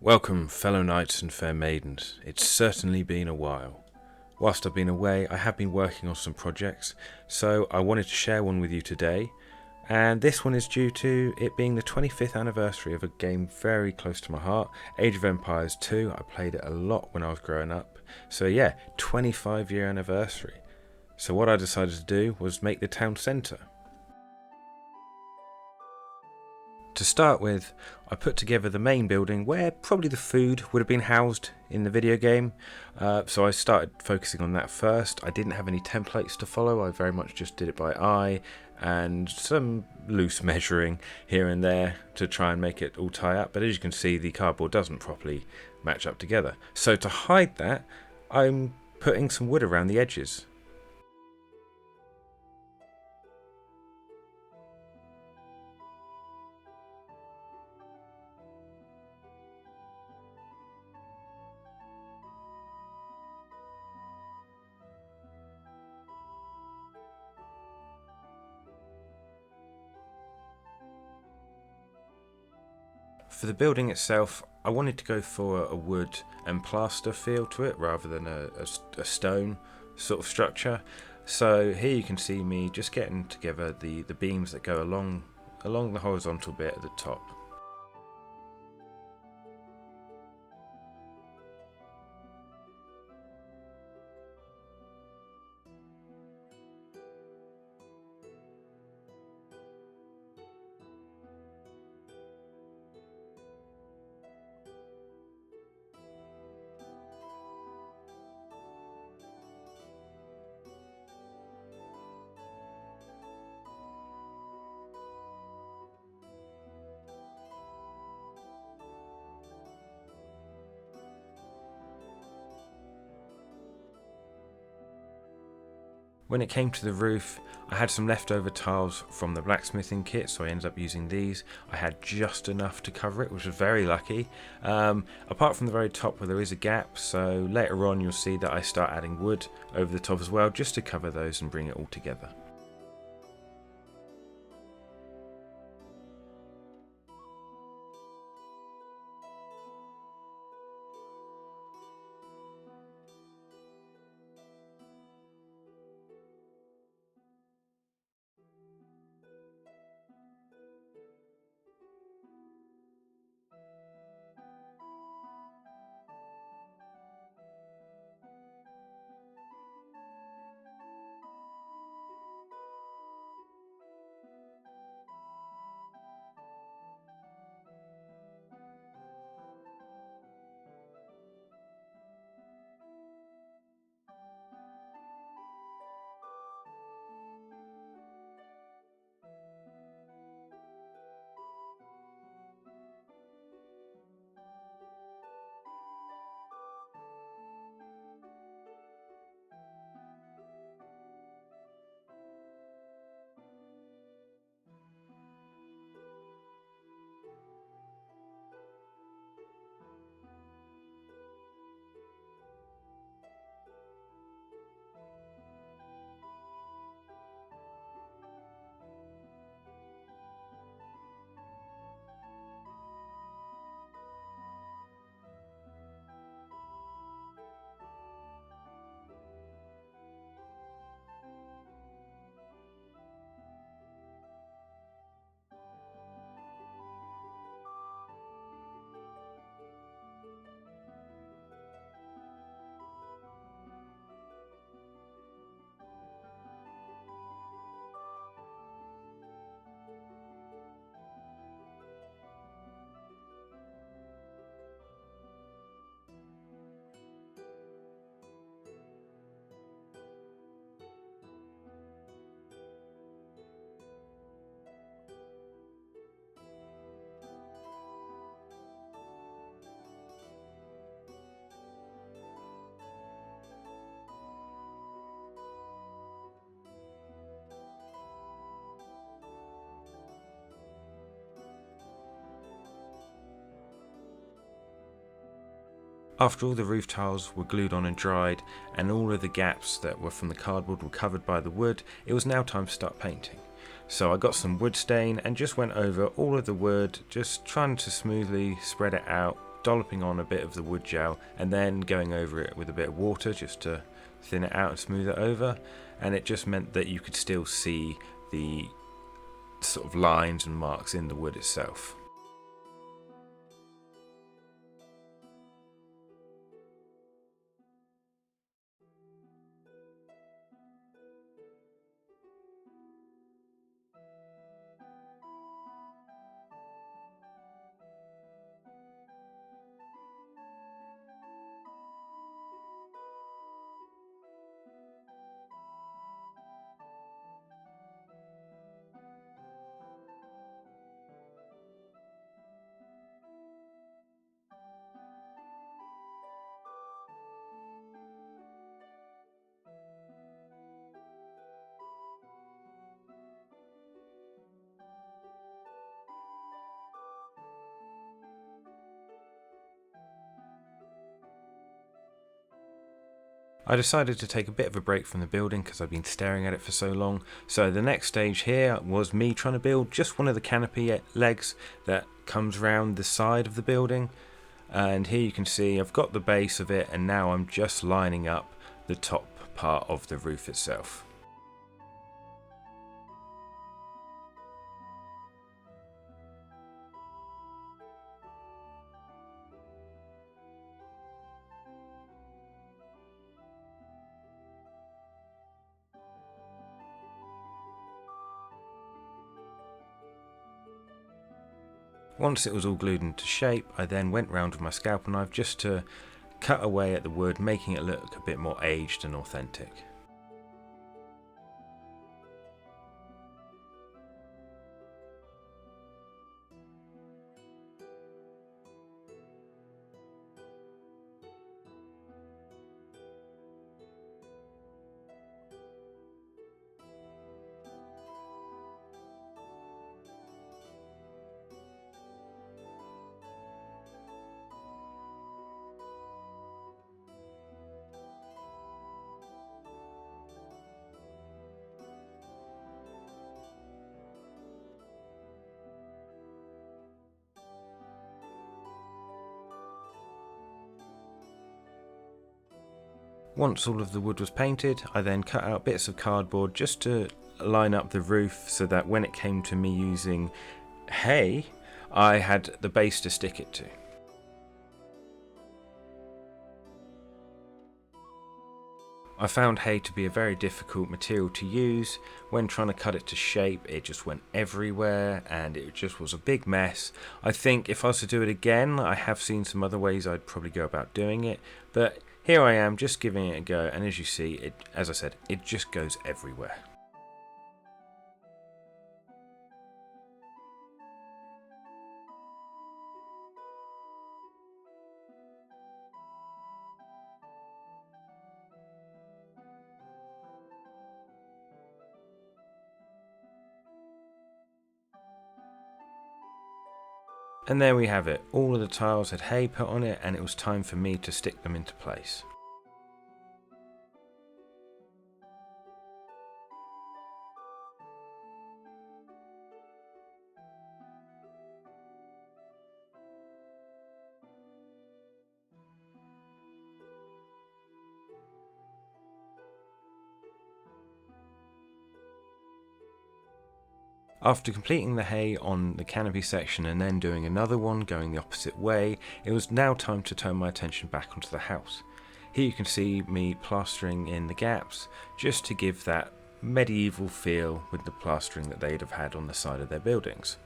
Welcome, fellow knights and fair maidens. It's certainly been a while. Whilst I've been away, I have been working on some projects, so I wanted to share one with you today. And this one is due to it being the 25th anniversary of a game very close to my heart, Age of Empires 2. I played it a lot when I was growing up. So yeah, 25-year anniversary. So what I decided to do was make the town centre. To start with, I put together the main building where probably the food would have been housed in the video game, so I started focusing on that first. I didn't have any templates to follow, I very much just did it by eye and some loose measuring here and there to try and make it all tie up, but as you can see the cardboard doesn't properly match up together. So to hide that, I'm putting some wood around the edges. For the building itself, I wanted to go for a wood and plaster feel to it rather than a stone sort of structure. So here you can see me just getting together the beams that go along the horizontal bit at the top. When it came to the roof, I had some leftover tiles from the blacksmithing kit, so I ended up using these. I had just enough to cover it, which was very lucky. Apart from the very top where there is a gap, so later on you'll see that I start adding wood over the top as well, just to cover those and bring it all together. After all the roof tiles were glued on and dried, and all of the gaps that were from the cardboard were covered by the wood, it was now time to start painting. So I got some wood stain and just went over all of the wood, just trying to smoothly spread it out dolloping on a bit of the wood gel and then going over it with a bit of water just to thin it out and smooth it over, and it just meant that you could still see the sort of lines and marks in the wood itself. I decided to take a bit of a break from the building because I've been staring at it for so long. So the next stage here was me trying to build just one of the canopy legs that comes round the side of the building. And here you can see I've got the base of it, and now I'm just lining up the top part of the roof itself. Once it was all glued into shape, I then went round with my scalpel knife just to cut away at the wood, making it look a bit more aged and authentic. Once all of the wood was painted, I then cut out bits of cardboard just to line up the roof so that when it came to me using hay, I had the base to stick it to. I found hay to be a very difficult material to use. When trying to cut it to shape, it just went everywhere and it just was a big mess. I think if I was to do it again, I have seen some other ways I'd probably go about doing it, but here I am just giving it a go, and as you see, it, as I said, it just goes everywhere. And there we have it. All of the tiles had hay put on it, and it was time for me to stick them into place. After completing the hay on the canopy section and then doing another one going the opposite way, it was now time to turn my attention back onto the house. Here you can see me plastering in the gaps just to give that medieval feel with the plastering that they'd have had on the side of their buildings.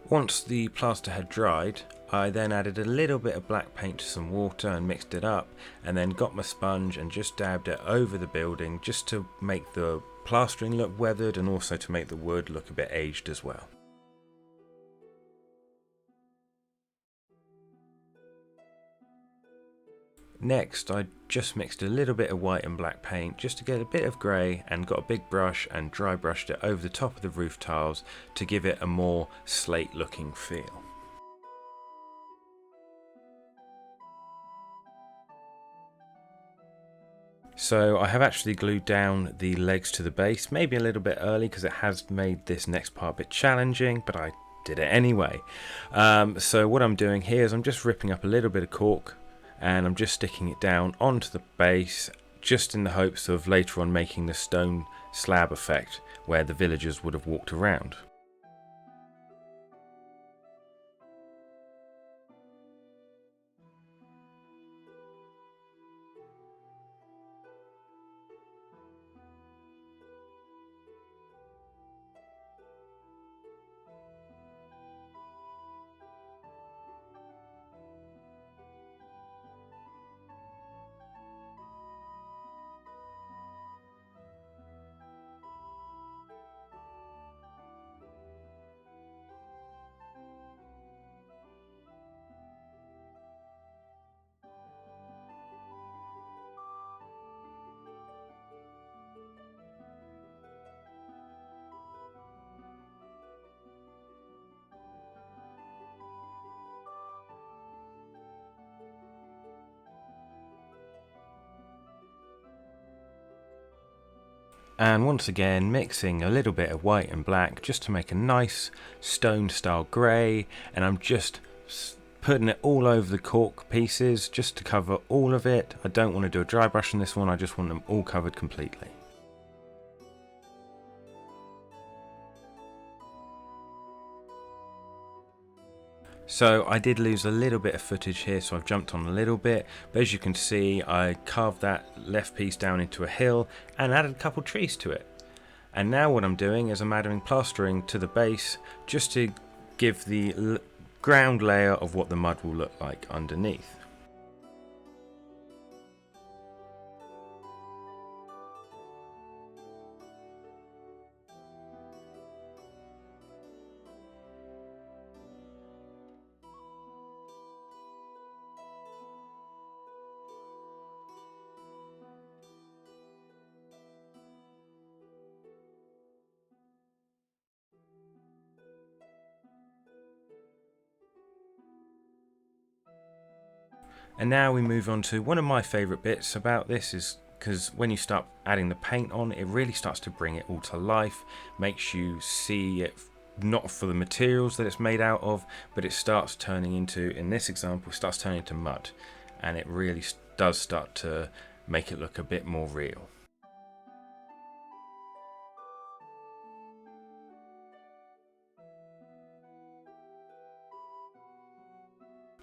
Once the plaster had dried, I then added a little bit of black paint to some water and mixed it up, and then got my sponge and just dabbed it over the building just to make the plastering look weathered and also to make the wood look a bit aged as well. Next, I just mixed a little bit of white and black paint just to get a bit of grey, and got a big brush and dry brushed it over the top of the roof tiles to give it a more slate looking feel. So I have actually glued down the legs to the base, maybe a little bit early because it has made this next part a bit challenging, but I did it anyway. So what I'm doing here is I'm just ripping up a little bit of cork and I'm just sticking it down onto the base, just in the hopes of later on making the stone slab effect where the villagers would have walked around. And once again mixing a little bit of white and black just to make a nice stone style grey, and I'm just putting it all over the cork pieces just to cover all of it. I don't want to do a dry brush on this one, I just want them all covered completely. So I did lose a little bit of footage here, so I've jumped on a little bit, but as you can see I carved that left piece down into a hill and added a couple trees to it. And now what I'm doing is I'm adding plastering to the base just to give the ground layer of what the mud will look like underneath. And now we move on to one of my favourite bits about this, is because when you start adding the paint on, it really starts to bring it all to life, makes you see it not for the materials that it's made out of, but it starts turning into, in this example, starts turning into mud, and it really does start to make it look a bit more real.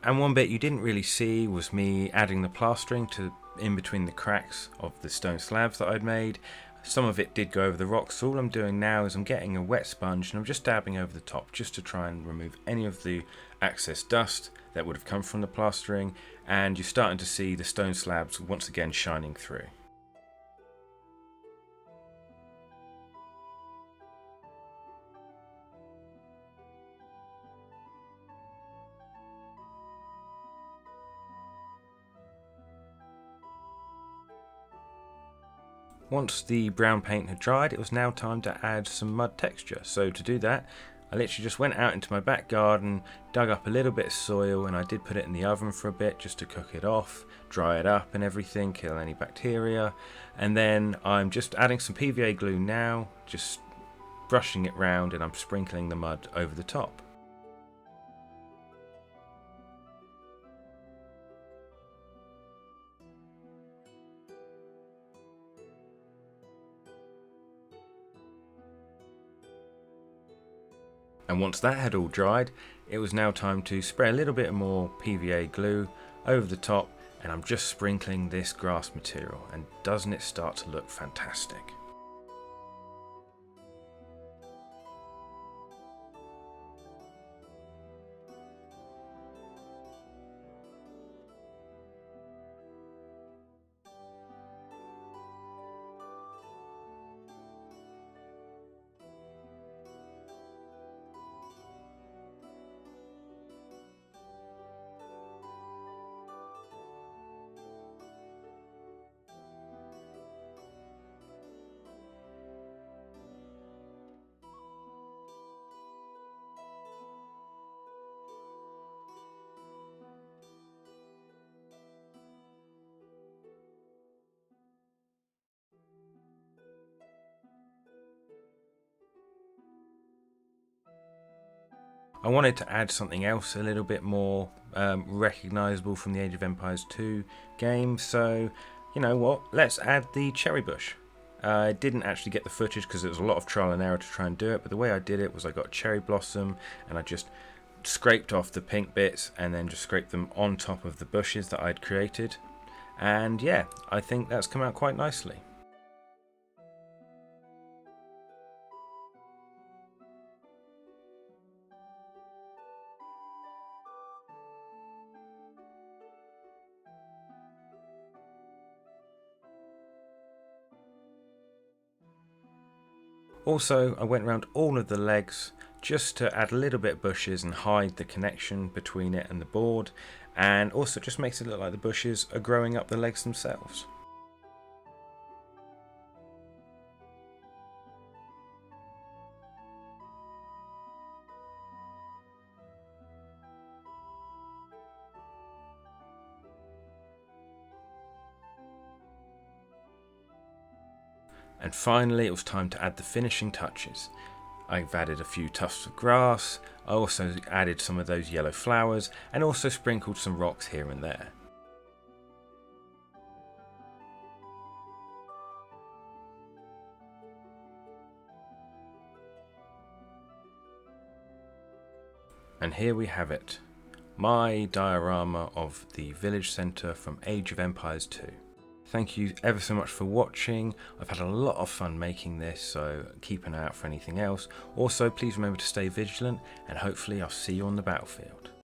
And one bit you didn't really see was me adding the plastering to in between the cracks of the stone slabs that I'd made. Some of it did go over the rocks, so all I'm doing now is I'm getting a wet sponge and I'm just dabbing over the top just to try and remove any of the excess dust that would have come from the plastering, and you're starting to see the stone slabs once again shining through. Once the brown paint had dried, it was now time to add some mud texture. So to do that, I literally just went out into my back garden, dug up a little bit of soil, and I did put it in the oven for a bit just to cook it off, dry it up and everything, kill any bacteria. And then I'm just adding some PVA glue now, just brushing it round, and I'm sprinkling the mud over the top. And once that had all dried, it was now time to spray a little bit more PVA glue over the top, and I'm just sprinkling this grass material, and doesn't it start to look fantastic? I wanted to add something else a little bit more recognisable from the Age of Empires 2 game, so you know what, let's add the cherry bush. I didn't actually get the footage because it was a lot of trial and error to try and do it, but the way I did it was I got cherry blossom and I just scraped off the pink bits and then just scraped them on top of the bushes that I'd created, and yeah, I think that's come out quite nicely. Also, I went around all of the legs just to add a little bit of bushes and hide the connection between it and the board, and also just makes it look like the bushes are growing up the legs themselves. And finally, it was time to add the finishing touches. I've added a few tufts of grass, I also added some of those yellow flowers, and also sprinkled some rocks here and there. And here we have it, my diorama of the village centre from Age of Empires 2. Thank you ever so much for watching. I've had a lot of fun making this, so keep an eye out for anything else. Also, please remember to stay vigilant, and hopefully I'll see you on the battlefield.